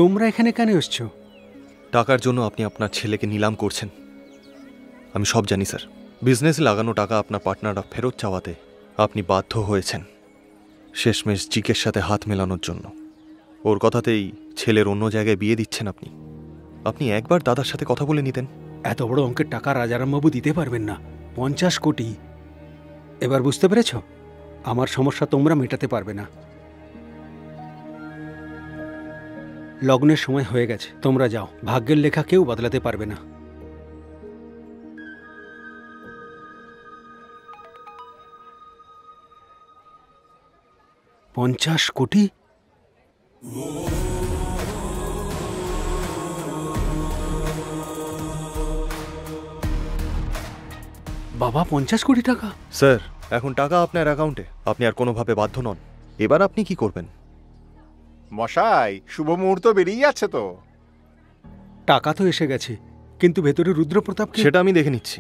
তোমরা এখানে কেন এসছো? টাকার জন্য আপনি আপনার ছেলেকে নিলাম করছেন, আমি সব জানি স্যার। বিজনেসে লাগানো টাকা আপনার পার্টনাররা ফেরত চাওয়াতে আপনি বাধ্য হয়েছেন শেষমেশ জিকের সাথে হাত মেলানোর জন্য। ওর কথাতেই ছেলের অন্য জায়গায় বিয়ে দিচ্ছেন আপনি। আপনি একবার দাদার সাথে কথা বলে নিতেন। এত বড় অঙ্কের টাকা রাজারামবাবু দিতে পারবেন না, 50 কোটি। এবার বুঝতে পেরেছ? আমার সমস্যা তোমরা মেটাতে পারবে না। লগ্নের সময় হয়ে গেছে, তোমরা যাও। ভাগ্যের লেখা কেউ বদলাতে পারবে না। $50 কোটি? বাবা, 50 কোটি টাকা! স্যার, এখন টাকা আপনার অ্যাকাউন্টে, আপনি আর কোনোভাবে বাধ্য নন। এবার আপনি কি করবেন? মশাই, শুভ মুহূর্ত বেরিয়ে যাচ্ছে তো। টাকা তো এসে গেছে, কিন্তু ভেতরে রুদ্রপ্রতাপকে... সেটা আমি দেখে নিচ্ছি।